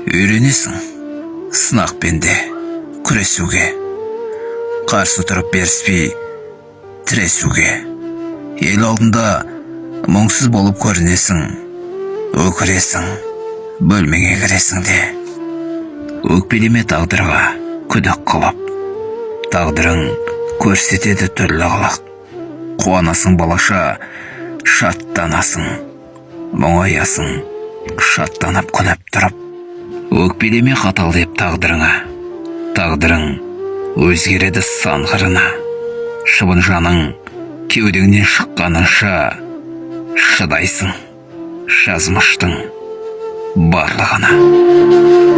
Үйренесің сынақпен де күресуге, қарсы тұрып беріспей тіресуге. Ел алдында мұңсыз болып көрінесің, өкіресің, бөлмеге кіресің де. Өкпелеме тағдырға күдік қылып, тағдырың көрсетеді түрлі қылық. Қуанасың балаша, шаттанасың, мұңаясың, шаттанып күліп тұрып. Өкпелеме қатал деп тағдырыңа, тағдырың өзгереді сан қырына. Шыбын жаның кеудеңнен шыққанынша шыдайсың жазмыштың барлығына.